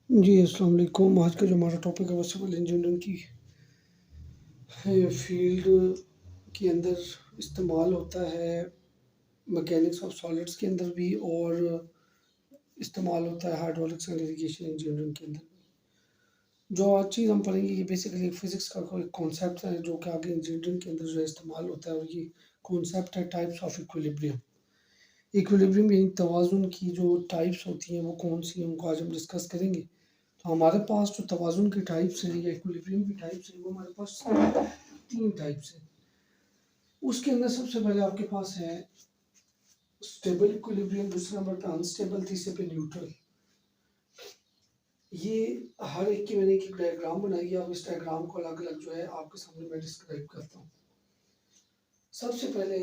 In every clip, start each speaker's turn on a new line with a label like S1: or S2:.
S1: जी, अस्सलाम वालेकुम। आज का जो हमारा टॉपिक है वो सिविल इंजीनियरिंग की फील्ड के अंदर इस्तेमाल होता है, मैकेनिक्स ऑफ सॉलिड्स के अंदर भी और इस्तेमाल होता है हाइड्रोलिक्स एंड इरिगेशन इंजीनियरिंग के अंदर भी। जो आज चीज़ हम पढ़ेंगे ये बेसिकली फिज़िक्स का कोई कॉन्सेप्ट है जो कि आगे इंजीनियरिंग के अंदर जो है इस्तेमाल होता है और ये कॉन्सेप्ट है टाइप्स ऑफ इक्विलिब्रियम। इक्विलिब्रियम यानी तवाज़ुन की जो टाइप्स होती हैं वो कौन-सी हैं उनको आज हम डिस्कस करेंगे। तो हमारे पास जो तवाज़ुन की टाइप्स हैं या इक्विलिब्रियम की टाइप्स हैं वो हमारे पास 3 टाइप्स हैं। उसके अंदर सबसे पहले आपके पास है स्टेबल इक्विलिब्रियम, दूसरे नंबर पे अनस्टेबल, तीसरे पे न्यूट्रल। ये हर एक की मैंने एक डायग्राम बनाई है, अब इस डायग्राम को अलग-अलग जो है आपके सामने मैं डिस्क्राइब करता हूँ। सबसे पहले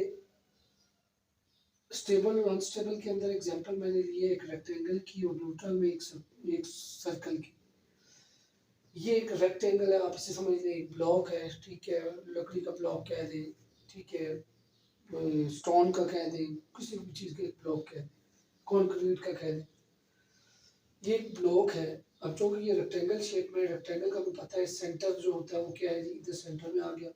S1: स्टेबल और अनस्टेबल के अंदर एग्जांपल मैंने लिए एक रेक्टेंगल की और न्यूट्रल में एक सर्कल की। ये एक रेक्टेंगल है, आप इसे समझ लें एक ब्लॉक है, ठीक है, लकड़ी का ब्लॉक कह दें, ठीक है, स्टोन का कह दें, किसी भी चीज़ का एक ब्लॉक कह दें, कंक्रीट का कह दें। ये एक ब्लॉक है। अब चूंकि ये रेक्टेंगल शेप में, रेक्टेंगल का भी पता है सेंटर जो होता है वो क्या है जी, इधर सेंटर में आ गया।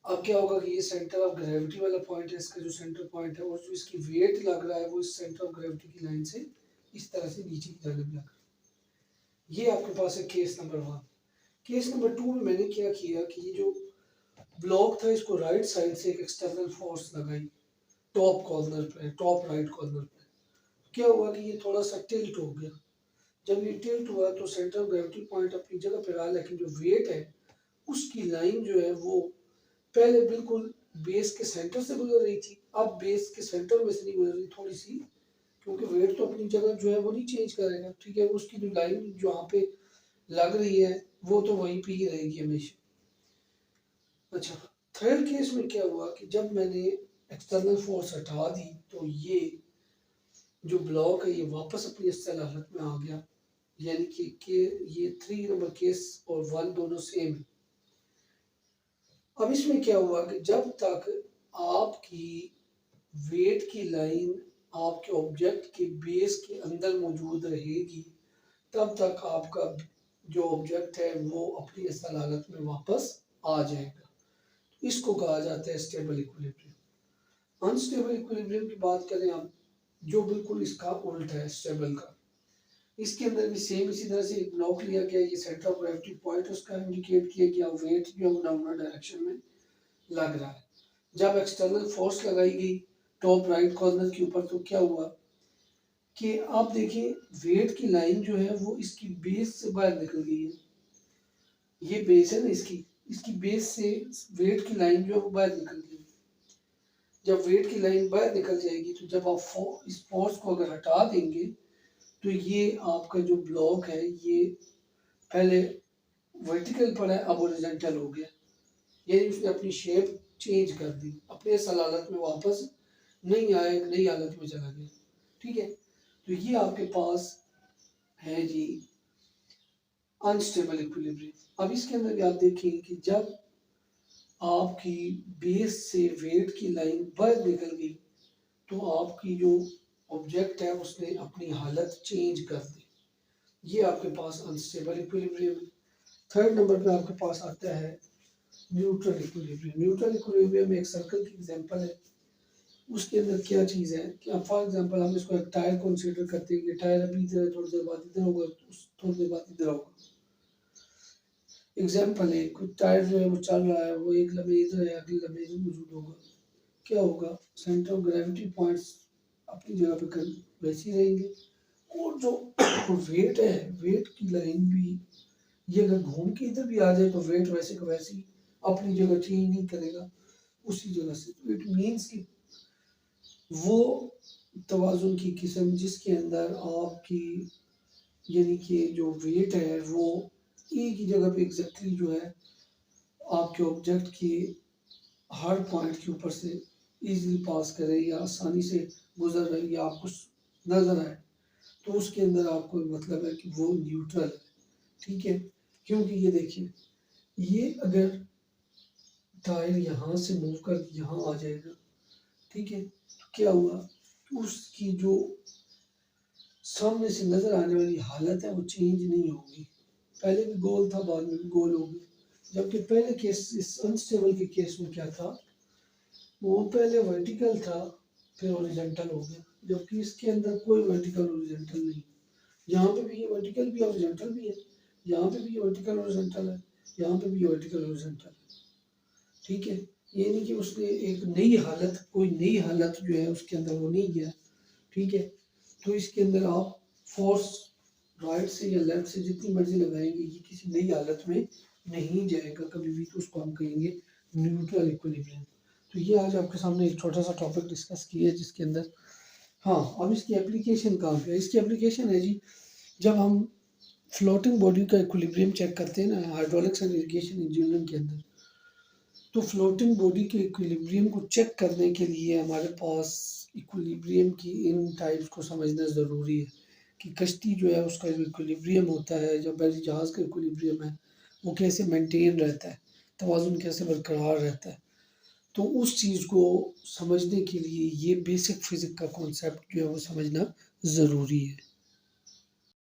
S1: अब क्या होगा कि ये सेंटर ऑफ ग्रेविटी वाला पॉइंट है, इसका जो सेंटर पॉइंट है और जो इसकी वेट लग रहा है वो इस सेंटर ऑफ ग्रेविटी की लाइन से इस तरह से नीचे की जानब लग रहा है। ये आपके पास है केस नंबर 1। केस नंबर 2 में मैंने क्या किया कि ये जो ब्लॉक था इसको राइट साइड से एक एक्सटर्नल फोर्स लगाई, टॉप कॉर्नर पे, टॉप राइट कॉर्नर पे। क्या हुआ कि ये थोड़ा सा टिल्ट हो गया। जब ये टिल्ट हुआ तो सेंटर ऑफ ग्रेविटी पॉइंट अपनी जगह पे रहा, लेकिन जो वेट है उसकी लाइन जो है वो पहले बिल्कुल बेस के सेंटर से गुजर रही थी, अब बेस के सेंटर में से नहीं गुजर रही थोड़ी सी, क्योंकि वेट तो अपनी जगह जो है वो नहीं चेंज करेगा, ठीक है। उसकी जो लाइन जो यहाँ पे लग रही है वो तो वहीं पे ही रहेगी हमेशा। अच्छा, थर्ड केस में क्या हुआ कि जब मैंने एक्सटर्नल फोर्स हटा दी तो ये जो ब्लॉक है ये वापस अपनी असल हालत में आ गया, यानी कि ये 3 नंबर केस और 1 दोनों सेम है। अब इसमें क्या हुआ कि जब तक आपकी वेट की लाइन आपके ऑब्जेक्ट के बेस के अंदर मौजूद रहेगी तब तक आपका जो ऑब्जेक्ट है वो अपनी असल हालत में वापस आ जाएगा। इसको कहा जाता है स्टेबल इक्विलिब्रियम। अनस्टेबल इक्विलिब्रियम की बात करें हम, जो बिल्कुल इसका उल्टा है स्टेबल का। इसके अंदर भी सेम इसी तरह से एक ब्लॉक लिया गया, ये सेंटर ऑफ ग्रेविटी पॉइंट उसका इंडिकेट किया गया, वेट जो है डाउनवर्ड डायरेक्शन में लग रहा है। जब एक्सटर्नल फोर्स लगाई गई टॉप राइट कॉर्नर के ऊपर तो क्या हुआ कि आप देखिए वेट की लाइन जो है वो इसकी बेस से बाहर निकल गई है। ये बेस है ना इसकी, इसकी बेस से वेट की लाइन जो है वो बाहर निकल गई। जब वेट की लाइन बाहर निकल जाएगी तो जब आप इस फोर्स को अगर हटा देंगे तो ये आपका जो ब्लॉक है ये पहले वर्टिकल पर है, अब हॉरिजॉन्टल हो गया, यानी उसने अपनी शेप चेंज कर दी, अपने असल हालत में वापस नहीं आया, एक नई हालत में चला गया, ठीक है। तो ये आपके पास है जी अनस्टेबल इक्विलिब्रियम। अब इसके अंदर भी आप देखेंगे कि जब आपकी बेस से वेट की लाइन बाहर निकल गई तो आपकी जो ऑब्जेक्ट है उसने अपनी हालत चेंज कर दी। ये आपके पास अनस्टेबल इक्विलिब्रियम है। थर्ड नंबर पे आपके पास आता है न्यूट्रल इक्विलिब्रियम। न्यूट्रल इक्विलिब्रियम में एक सर्कल की एग्जांपल है। उसके अंदर क्या चीज़ है कि अब फॉर एग्जांपल हम इसको एक टायर कंसीडर करते हैं कि टायर अभी इधर है, थोड़ी देर बाद इधर होगा, थोड़ी देर बाद इधर होगा। एग्जांपल है, कुछ टायर जो है वो चल रहा है, वो एक लम्हे इधर है, अगले लम्हे इधर मौजूद होगा। क्या होगा, सेंटर ऑफ ग्रेविटी पॉइंट्स अपनी जगह पे वैसे ही रहेंगे और जो वेट है, वेट की लाइन भी ये अगर घूम के इधर भी आ जाए तो वेट वैसे का वैसे ही अपनी जगह चेंज नहीं करेगा उसी जगह से। तो इट मीन्स कि वो तवाज़ुन की किस्म जिसके अंदर आपकी यानी कि जो वेट है वो एक ही जगह पे एग्जैक्टली जो है आपके ऑब्जेक्ट के हर पॉइंट के ऊपर से इजीली पास करे या आसानी से गुजर रहे या आपको नजर आए, तो उसके अंदर आपको मतलब है कि वो न्यूट्रल है, ठीक है। क्योंकि ये देखिए, ये अगर टायर यहाँ से मूव कर यहाँ आ जाएगा, ठीक है, तो क्या हुआ, उसकी जो सामने से नज़र आने वाली हालत है वो चेंज नहीं होगी। पहले भी गोल था, बाद में भी गोल हो गया। जबकि पहले केस, इस अनस्टेबल के केस में क्या था, वो पहले वर्टिकल था, फिर हॉरिजॉन्टल हो गया। जबकि इसके अंदर कोई वर्टिकल हॉरिजॉन्टल नहीं। यहाँ पे भी ये वर्टिकल भी हॉरिजॉन्टल भी है, यहाँ पे भी ये वर्टिकल हॉरिजॉन्टल है, यहाँ पे भी वर्टिकल हॉरिजॉन्टल है। ठीक है, ये नहीं कि उसने एक नई हालत, कोई नई हालत जो है उसके अंदर वो नहीं गया। ठीक है, तो इसके अंदर आप फोर्स राइट से या लेफ्ट से जितनी मर्जी लगाएंगे, ये किसी नई हालत में नहीं जाएगा कभी भी। तो उसको हम कहेंगे न्यूट्रल इक्विलिब्रियम। तो ये आज आपके सामने एक छोटा सा टॉपिक डिस्कस किया है जिसके अंदर, हाँ, अब इसकी एप्लीकेशन कहाँ पे है? इसकी एप्लीकेशन है जी, जब हम फ्लोटिंग बॉडी का इक्विलिब्रियम चेक करते हैं ना हाइड्रोलिक्स एंड इरिगेशन इंजीनियरिंग के अंदर, तो फ्लोटिंग बॉडी के इक्विलिब्रियम को चेक करने के लिए हमारे पास इक्विलिब्रियम की इन टाइप्स को समझना ज़रूरी है कि कश्ती जो है उसका जो इक्विलिब्रियम होता है, जब बड़ी जहाज़ का इक्विलिब्रियम है वो कैसे मेंटेन रहता है, तवाज़ुन कैसे बरकरार रहता है। तो उस चीज़ को समझने के लिए ये बेसिक फिज़िक्स का कॉन्सेप्ट जो है वो समझना ज़रूरी है।